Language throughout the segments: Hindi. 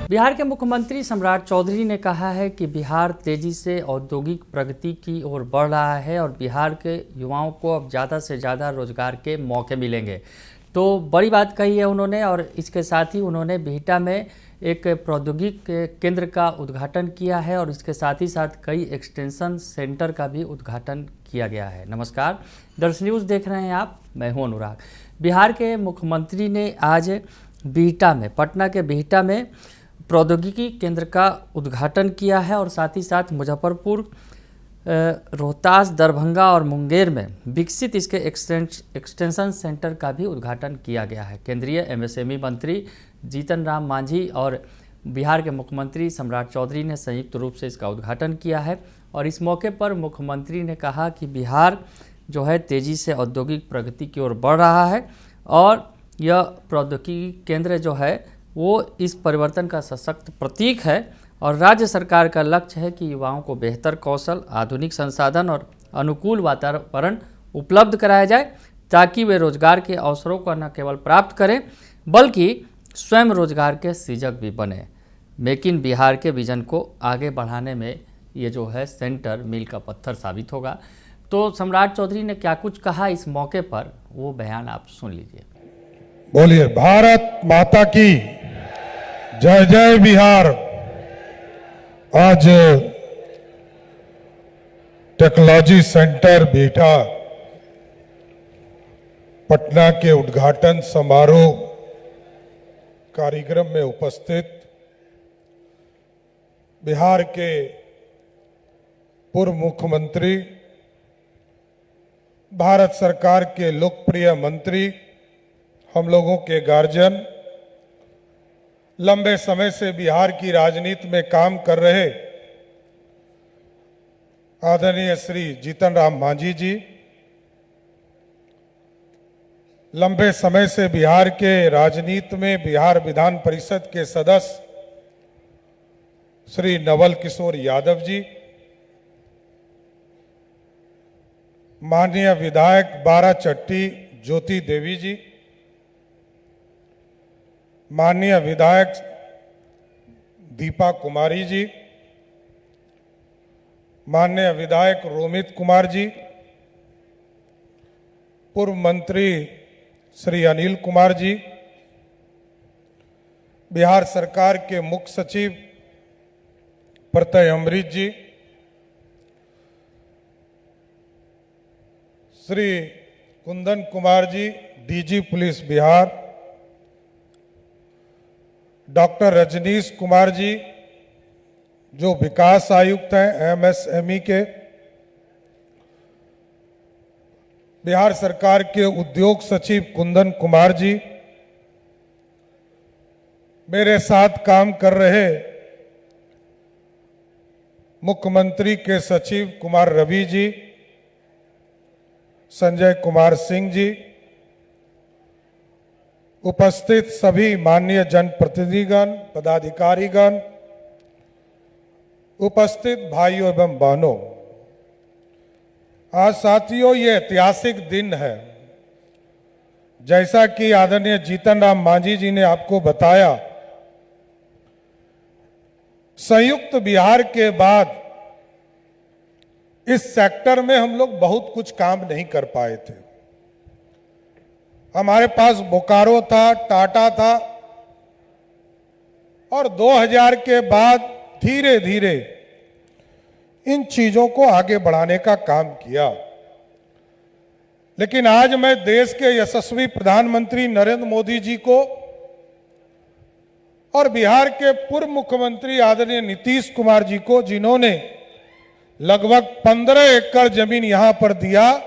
बिहार के मुख्यमंत्री सम्राट चौधरी ने कहा है कि बिहार तेजी से औद्योगिक प्रगति की ओर बढ़ रहा है और बिहार के युवाओं को अब ज़्यादा से ज़्यादा रोजगार के मौके मिलेंगे। तो बड़ी बात कही है उन्होंने और इसके साथ ही उन्होंने बिहटा में एक प्रौद्योगिक केंद्र का उद्घाटन किया है और इसके साथ ही साथ कई एक्सटेंशन सेंटर का भी उद्घाटन किया गया है। नमस्कार, दर्श न्यूज़ देख रहे हैं आप, मैं हूं अनुराग। बिहार के मुख्यमंत्री ने आज बिहटा में, पटना के बिहटा में प्रौद्योगिकी केंद्र का उद्घाटन किया है और साथ ही साथ मुजफ्फरपुर, रोहतास, दरभंगा और मुंगेर में विकसित इसके एक्सटेंशन सेंटर का भी उद्घाटन किया गया है। केंद्रीय एमएसएमई मंत्री जीतन राम मांझी और बिहार के मुख्यमंत्री सम्राट चौधरी ने संयुक्त रूप से इसका उद्घाटन किया है और इस मौके पर मुख्यमंत्री ने कहा कि बिहार जो है तेज़ी से औद्योगिक प्रगति की ओर बढ़ रहा है और यह प्रौद्योगिकी केंद्र जो है वो इस परिवर्तन का सशक्त प्रतीक है और राज्य सरकार का लक्ष्य है कि युवाओं को बेहतर कौशल, आधुनिक संसाधन और अनुकूल वातावरण उपलब्ध कराया जाए ताकि वे रोजगार के अवसरों को न केवल प्राप्त करें बल्कि स्वयं रोजगार के सृजक भी बने। मेक इन बिहार के विजन को आगे बढ़ाने में ये जो है सेंटर मील का पत्थर साबित होगा। तो सम्राट चौधरी ने क्या कुछ कहा इस मौके पर, वो बयान आप सुन लीजिए। बोलिए भारत माता की जय जय बिहार। आज टेक्नोलॉजी सेंटर बिहटा पटना के उद्घाटन समारोह कार्यक्रम में उपस्थित बिहार के पूर्व मुख्यमंत्री, भारत सरकार के लोकप्रिय मंत्री, हम लोगों के गार्जियन, लंबे समय से बिहार की राजनीति में काम कर रहे आदरणीय श्री जीतन राम मांझी जी, लंबे समय से बिहार के राजनीति में बिहार विधान परिषद के सदस्य श्री नवल किशोर यादव जी, माननीय विधायक बाराचट्टी ज्योति देवी जी, माननीय विधायक दीपा कुमारी जी, माननीय विधायक रोमित कुमार जी, पूर्व मंत्री श्री अनिल कुमार जी, बिहार सरकार के मुख्य सचिव Pratyaya Amrit ji, Shri Kundan Kumar ji, DG police Bihar, doctor Rajneesh Kumar ji जो विकास आयुक्त हैं एमएसएमई के, बिहार सरकार के उद्योग सचिव कुंदन कुमार जी, मेरे साथ काम कर रहे मुख्यमंत्री के सचिव कुमार रवि जी, संजय कुमार सिंह जी, उपस्थित सभी माननीय जनप्रतिनिधिगण, पदाधिकारीगण, उपस्थित भाइयों एवं बहनों, आज साथियों ये ऐतिहासिक दिन है। जैसा कि आदरणीय जीतन राम मांझी जी ने आपको बताया, संयुक्त बिहार के बाद इस सेक्टर में हम लोग बहुत कुछ काम नहीं कर पाए थे। हमारे पास बोकारो था, टाटा था और 2000 के बाद धीरे धीरे इन चीजों को आगे बढ़ाने का काम किया। लेकिन आज मैं देश के यशस्वी प्रधानमंत्री नरेंद्र मोदी जी को और बिहार के पूर्व मुख्यमंत्री आदरणीय नीतीश कुमार जी को, जिन्होंने लगभग 15 एकड़ जमीन यहां पर दिया,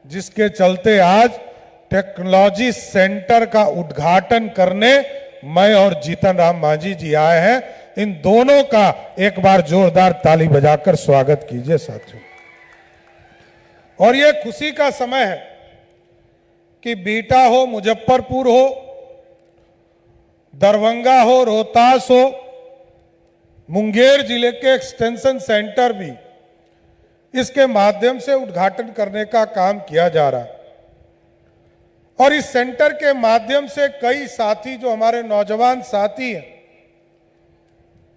जिसके चलते आज टेक्नोलॉजी सेंटर का उद्घाटन करने मैं और जीतन राम मांझी जी आए हैं। इन दोनों का एक बार जोरदार ताली बजाकर स्वागत कीजिए साथियों। और ये खुशी का समय है कि बिहटा हो, मुजफ्फरपुर हो, दरभंगा हो, रोहतास हो, मुंगेर जिले के एक्सटेंशन सेंटर भी इसके माध्यम से उद्घाटन करने का काम किया जा रहा है। और इस सेंटर के माध्यम से कई साथी, जो हमारे नौजवान साथी हैं,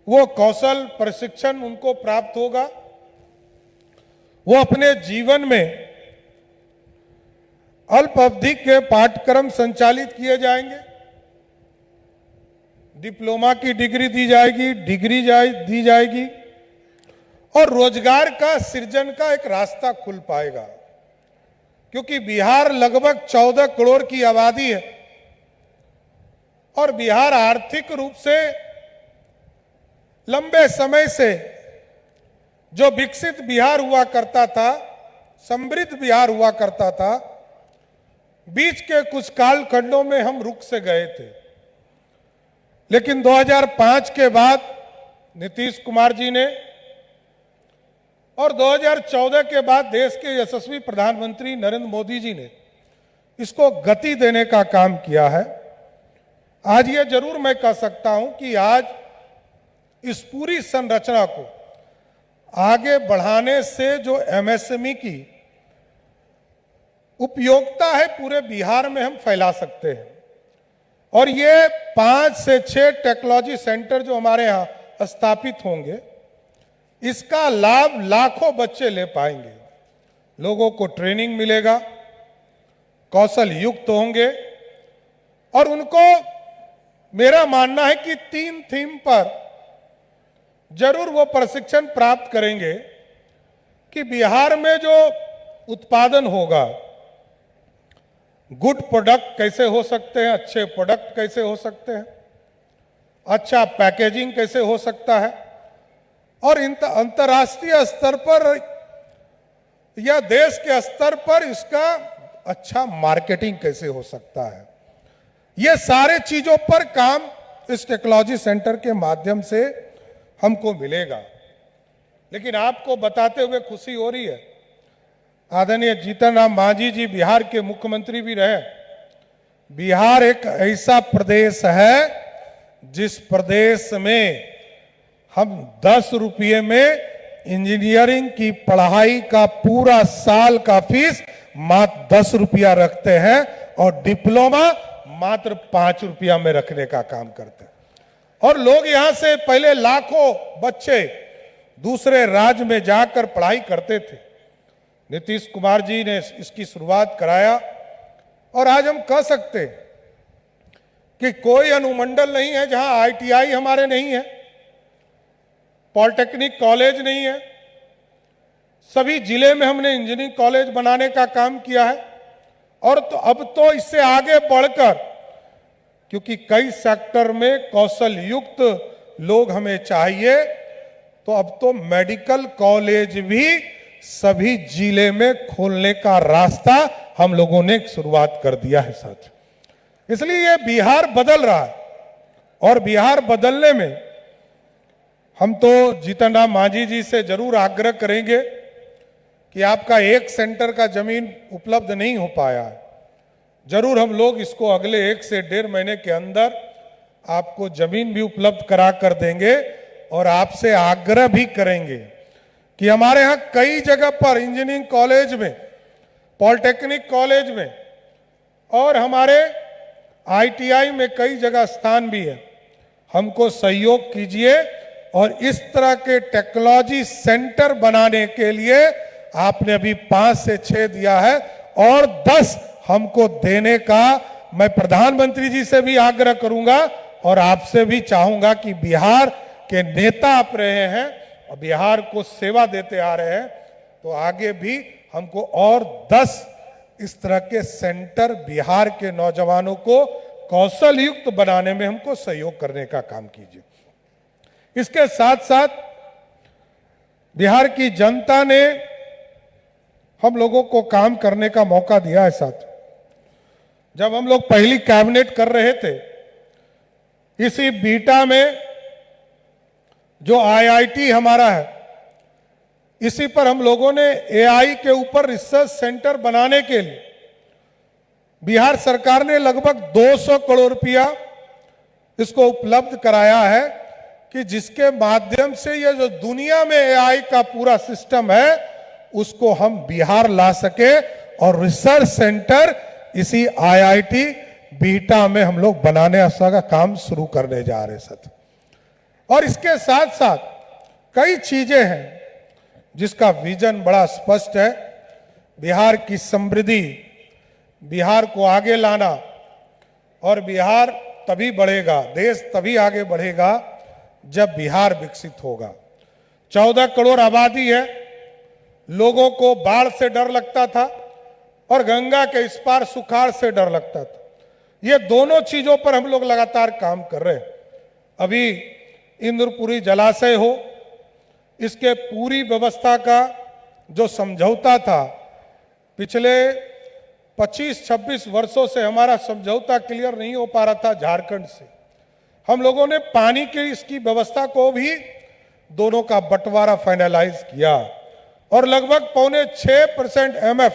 वो कौशल प्रशिक्षण उनको प्राप्त होगा, वो अपने जीवन में अल्प अवधि के पाठ्यक्रम संचालित किए जाएंगे, डिप्लोमा की डिग्री दी जाएगी, दी जाएगी और रोजगार का सृजन का एक रास्ता खुल पाएगा। क्योंकि बिहार लगभग 14 करोड़ की आबादी है और बिहार आर्थिक रूप से लंबे समय से जो विकसित बिहार हुआ करता था, समृद्ध बिहार हुआ करता था, बीच के कुछ कालखंडों में हम रुक से गए थे। लेकिन 2005 के बाद नीतीश कुमार जी ने और 2014 के बाद देश के यशस्वी प्रधानमंत्री नरेंद्र मोदी जी ने इसको गति देने का काम किया है। आज ये जरूर मैं कह सकता हूं कि आज इस पूरी संरचना को आगे बढ़ाने से जो एमएसएमई की उपयोगिता है पूरे बिहार में हम फैला सकते हैं। और ये 5 से 6 टेक्नोलॉजी सेंटर जो हमारे यहाँ स्थापित होंगे, इसका लाभ लाखों बच्चे ले पाएंगे। लोगों को ट्रेनिंग मिलेगा, कौशल युक्त होंगे और उनको मेरा मानना है कि 3 थीम पर जरूर वो प्रशिक्षण प्राप्त करेंगे कि बिहार में जो उत्पादन होगा, गुड प्रोडक्ट कैसे हो सकते हैं, अच्छे प्रोडक्ट कैसे हो सकते हैं, अच्छा पैकेजिंग कैसे हो सकता है और अंतर्राष्ट्रीय स्तर पर या देश के स्तर पर इसका अच्छा मार्केटिंग कैसे हो सकता है। ये सारे चीजों पर काम इस टेक्नोलॉजी सेंटर के माध्यम से हमको मिलेगा। लेकिन आपको बताते हुए खुशी हो रही है, आदरणीय जीतन राम मांझी जी बिहार के मुख्यमंत्री भी रहे। बिहार एक ऐसा प्रदेश है जिस प्रदेश में हम 10 रुपये में इंजीनियरिंग की पढ़ाई का पूरा साल का फीस मात्र 10 रुपया रखते हैं और डिप्लोमा मात्र 5 रुपया में रखने का काम करते हैं। और लोग यहां से पहले लाखों बच्चे दूसरे राज्य में जाकर पढ़ाई करते थे। नीतीश कुमार जी ने इसकी शुरुआत कराया और आज हम कह सकते कि कोई अनुमंडल नहीं है जहां आईटीआई हमारे नहीं है, पॉलिटेक्निक कॉलेज नहीं है। सभी जिले में हमने इंजीनियरिंग कॉलेज बनाने का काम किया है और तो अब तो इससे आगे बढ़कर, क्योंकि कई सेक्टर में कौशल युक्त लोग हमें चाहिए, तो अब तो मेडिकल कॉलेज भी सभी जिले में खोलने का रास्ता हम लोगों ने शुरुआत कर दिया है साथ। इसलिए ये बिहार बदल रहा है और बिहार बदलने में हम तो जीतन राम मांझी जी से जरूर आग्रह करेंगे कि आपका एक सेंटर का जमीन उपलब्ध नहीं हो पाया है, जरूर हम लोग इसको अगले 1 से 1.5 महीने के अंदर आपको जमीन भी उपलब्ध करा कर देंगे और आपसे आग्रह भी करेंगे कि हमारे यहाँ कई जगह पर इंजीनियरिंग कॉलेज में, पॉलिटेक्निक कॉलेज में और हमारे आईटीआई में कई जगह स्थान भी है। हमको सहयोग कीजिए और इस तरह के टेक्नोलॉजी सेंटर बनाने के लिए आपने अभी 5 से 6 दिया है और 10 हमको देने का मैं प्रधानमंत्री जी से भी आग्रह करूंगा और आपसे भी चाहूंगा कि बिहार के नेता आप रहे हैं और बिहार को सेवा देते आ रहे हैं, तो आगे भी हमको और 10 इस तरह के सेंटर बिहार के नौजवानों को कौशल युक्त बनाने में हमको सहयोग करने का काम कीजिए। इसके साथ साथ बिहार की जनता ने हम लोगों को काम करने का मौका दिया है साथ। जब हम लोग पहली कैबिनेट कर रहे थे, इसी बीटा में जो आईआईटी हमारा है, इसी पर हम लोगों ने एआई के ऊपर रिसर्च सेंटर बनाने के लिए बिहार सरकार ने लगभग 200 करोड़ रुपया इसको उपलब्ध कराया है कि जिसके माध्यम से ये जो दुनिया में एआई का पूरा सिस्टम है उसको हम बिहार ला सके और रिसर्च सेंटर इसी आईआईटी बीटा में हम लोग बनाने का काम शुरू करने जा रहे हैं। और इसके साथ साथ कई चीजें हैं जिसका विजन बड़ा स्पष्ट है। बिहार की समृद्धि, बिहार को आगे लाना, और बिहार तभी बढ़ेगा, देश तभी आगे बढ़ेगा जब बिहार विकसित होगा। 14 करोड़ आबादी है, लोगों को बाढ़ से डर लगता था और गंगा के इस पार सुखाड़ से डर लगता था। ये दोनों चीजों पर हम लोग लगातार काम कर रहे हैं। अभी इंद्रपुरी जलाशय हो, इसके पूरी व्यवस्था का जो समझौता था, पिछले 25-26 वर्षों से हमारा समझौता क्लियर नहीं हो पा रहा था झारखंड से। हम लोगों ने पानी की इसकी व्यवस्था को भी दोनों का बंटवारा फाइनलाइज किया और लगभग 5.25% MF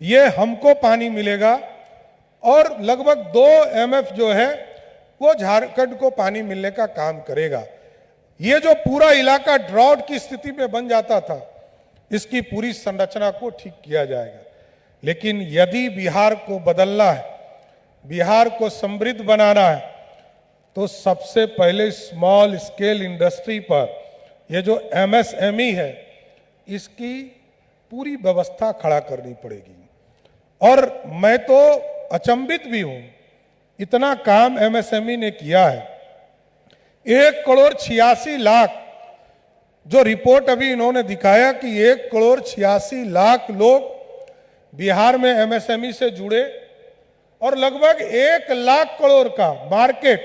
ये हमको पानी मिलेगा और लगभग 2 MF जो है वो झारखंड को पानी मिलने का काम करेगा। ये जो पूरा इलाका ड्राउट की स्थिति में बन जाता था, इसकी पूरी संरचना को ठीक किया जाएगा। लेकिन यदि बिहार को बदलना है, बिहार को समृद्ध बनाना है, तो सबसे पहले स्मॉल स्केल इंडस्ट्री पर ये जो MSME है, इसकी पूरी व्यवस्था खड़ा करनी पड़ेगी। और मैं तो अचंभित भी हूं, इतना काम MSME ने किया है। 1,86,00,000 जो रिपोर्ट अभी इन्होंने दिखाया कि 1,86,00,000 लोग बिहार में MSME से जुड़े और लगभग 1 लाख करोड़ का मार्केट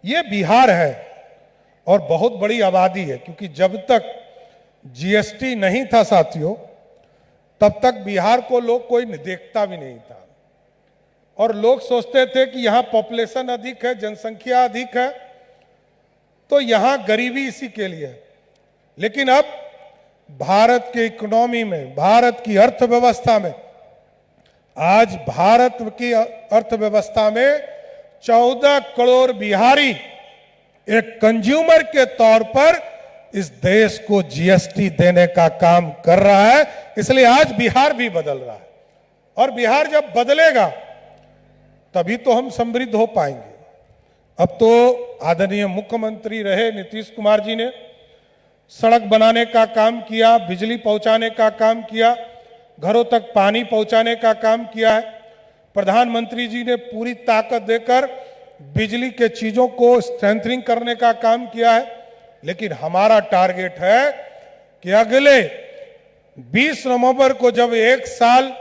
ये बिहार है और बहुत बड़ी आबादी है। क्योंकि जब तक GST नहीं था साथियों, तब तक बिहार को लोग कोई देखता भी नहीं था और लोग सोचते थे कि यहां पॉपुलेशन अधिक है, जनसंख्या अधिक है, तो यहां गरीबी इसी के लिए है। लेकिन अब भारत के इकोनॉमी में, भारत की अर्थव्यवस्था में, आज भारत की अर्थव्यवस्था में 14 करोड़ बिहारी एक कंज्यूमर के तौर पर इस देश को GST देने का काम कर रहा है। इसलिए आज बिहार भी बदल रहा है और बिहार जब बदलेगा तभी तो हम समृद्ध हो पाएंगे। अब तो आदरणीय मुख्यमंत्री रहे नीतीश कुमार जी ने सड़क बनाने का काम किया, बिजली पहुंचाने का काम किया, घरों तक पानी पहुंचाने का काम किया है। प्रधानमंत्री जी ने पूरी ताकत देकर बिजली के चीजों को स्ट्रेंथनिंग करने का काम किया है। लेकिन हमारा टारगेट है कि अगले 20 नवंबर को जब 1 साल,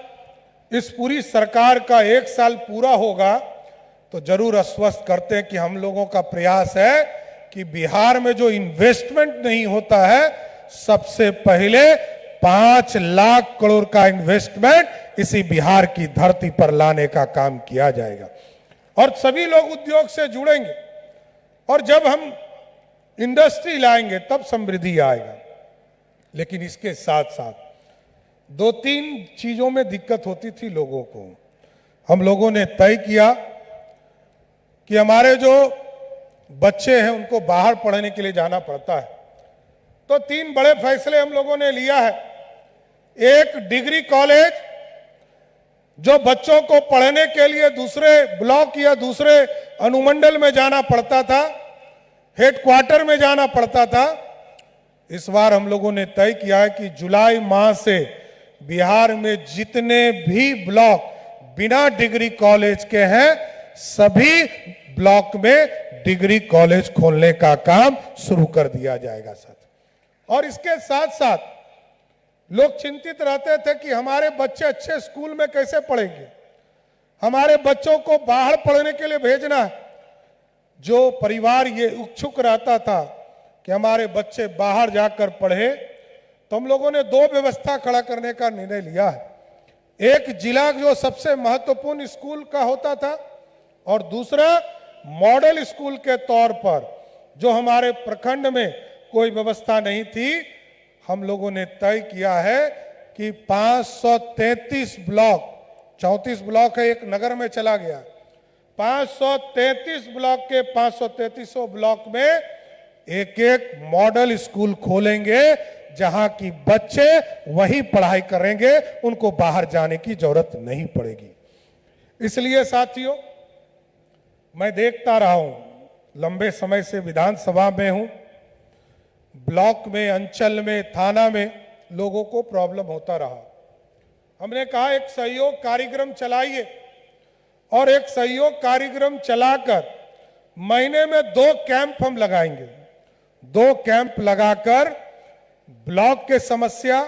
इस पूरी सरकार का 1 साल पूरा होगा, तो जरूर आश्वस्त करते हैं कि हम लोगों का प्रयास है कि बिहार में जो इन्वेस्टमेंट नहीं होता है, सबसे पहले 5 लाख करोड़ का इन्वेस्टमेंट इसी बिहार की धरती पर लाने का काम किया जाएगा और सभी लोग उद्योग से जुड़ेंगे। और जब हम इंडस्ट्री लाएंगे तब समृद्धि आएगा। लेकिन इसके साथ साथ 2-3 चीजों में दिक्कत होती थी लोगों को। हम लोगों ने तय किया कि हमारे जो बच्चे हैं उनको बाहर पढ़ने के लिए जाना पड़ता है, तो 3 बड़े फैसले हम लोगों ने लिया है। एक डिग्री कॉलेज जो बच्चों को पढ़ने के लिए दूसरे ब्लॉक या दूसरे अनुमंडल में जाना पड़ता था, हेडक्वार्टर में जाना पड़ता था, इस बार हम लोगों ने तय किया है कि जुलाई माह से बिहार में जितने भी ब्लॉक बिना डिग्री कॉलेज के हैं, सभी ब्लॉक में डिग्री कॉलेज खोलने का काम शुरू कर दिया जाएगा साथ। और इसके साथ साथ लोग चिंतित रहते थे कि हमारे बच्चे अच्छे स्कूल में कैसे पढ़ेंगे, हमारे बच्चों को बाहर पढ़ने के लिए भेजना है। जो परिवार ये इच्छुक रहता था कि हमारे बच्चे बाहर जाकर पढ़े, तो हम लोगों ने 2 व्यवस्था खड़ा करने का निर्णय लिया है। एक जिला जो सबसे महत्वपूर्ण स्कूल का होता था और दूसरा मॉडल स्कूल के तौर पर जो हमारे प्रखंड में कोई व्यवस्था नहीं थी, हम लोगों ने तय किया है कि 533 ब्लॉक, 34 ब्लॉक है, एक नगर में चला गया, 533 ब्लॉक के 533 ब्लॉक में एक मॉडल स्कूल खोलेंगे जहां की बच्चे वहीं पढ़ाई करेंगे, उनको बाहर जाने की जरूरत नहीं पड़ेगी। इसलिए साथियों, मैं देखता रहा हूं लंबे समय से विधानसभा में हूं। ब्लॉक में, अंचल में, थाना में लोगों को प्रॉब्लम होता रहा। हमने कहा एक सहयोग कार्यक्रम चलाइए, और एक सहयोग कार्यक्रम चलाकर महीने में 2 कैंप हम लगाएंगे। 2 कैंप लगाकर ब्लॉक के समस्या,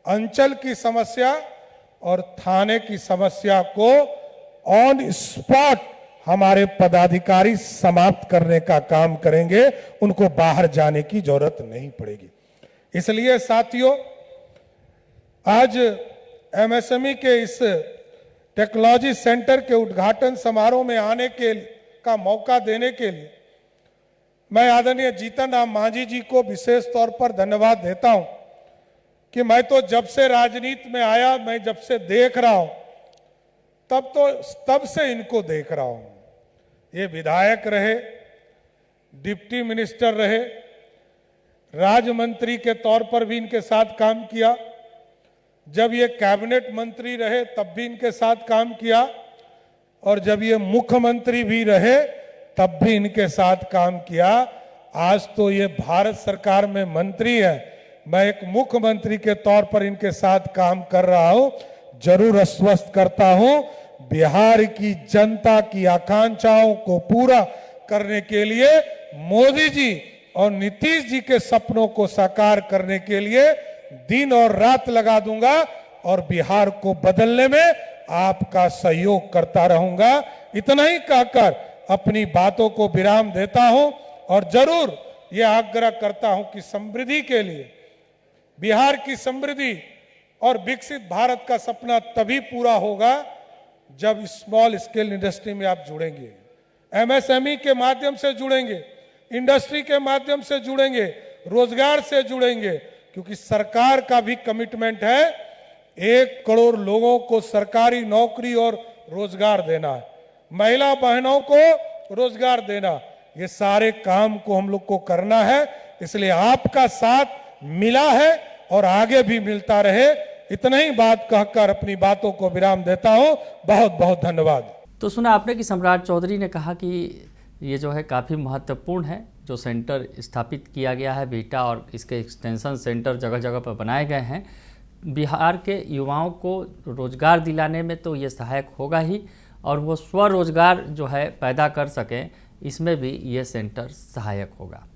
अंचल की समस्या और थाने की समस्या को ऑन स्पॉट हमारे पदाधिकारी समाप्त करने का काम करेंगे। उनको बाहर जाने की जरूरत नहीं पड़ेगी। इसलिए साथियों, आज एमएसएमई के इस टेक्नोलॉजी सेंटर के उद्घाटन समारोह में आने का मौका देने के लिए मैं आदरणीय जीतन राम मांझी जी को विशेष तौर पर धन्यवाद देता हूं कि मैं तो जब से राजनीति में आया, मैं जब से देख रहा हूं, तब से इनको देख रहा हूं। ये विधायक रहे, डिप्टी मिनिस्टर रहे, राज्य मंत्री के तौर पर भी इनके साथ काम किया, जब ये कैबिनेट मंत्री रहे तब भी इनके साथ काम किया, और जब ये मुख्यमंत्री भी रहे तब भी इनके साथ काम किया। आज तो ये भारत सरकार में मंत्री है, मैं एक मुख्यमंत्री के तौर पर इनके साथ काम कर रहा हूं। जरूर आश्वस्त करता हूं, बिहार की जनता की आकांक्षाओं को पूरा करने के लिए, मोदी जी और नीतीश जी के सपनों को साकार करने के लिए दिन और रात लगा दूंगा, और बिहार को बदलने में आपका सहयोग करता रहूंगा। इतना ही कहकर अपनी बातों को विराम देता हूं, और जरूर यह आग्रह करता हूं कि समृद्धि के लिए, बिहार की समृद्धि और विकसित भारत का सपना तभी पूरा होगा जब स्मॉल स्केल इंडस्ट्री में आप जुड़ेंगे, एमएसएमई के माध्यम से जुड़ेंगे, इंडस्ट्री के माध्यम से जुड़ेंगे, रोजगार से जुड़ेंगे, क्योंकि सरकार का भी कमिटमेंट है 1 करोड़ लोगों को सरकारी नौकरी और रोजगार देना है, महिला बहनों को रोजगार देना। ये सारे काम को हम लोग को करना है, इसलिए आपका साथ मिला है और आगे भी मिलता रहे। इतना ही बात कहकर अपनी बातों को विराम देता हूं। बहुत बहुत धन्यवाद। तो सुना आपने कि सम्राट चौधरी ने कहा कि ये जो है काफ़ी महत्वपूर्ण है, जो सेंटर स्थापित किया गया है बीटा, और इसके एक्सटेंशन सेंटर जगह जगह पर बनाए गए हैं, बिहार के युवाओं को रोज़गार दिलाने में तो ये सहायक होगा ही, और वो स्वरोजगार जो है पैदा कर सकें, इसमें भी ये सेंटर सहायक होगा।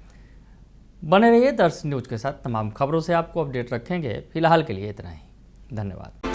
बने रहिए दर्श न्यूज़ के साथ, तमाम खबरों से आपको अपडेट रखेंगे। फिलहाल के लिए इतना ही, धन्यवाद।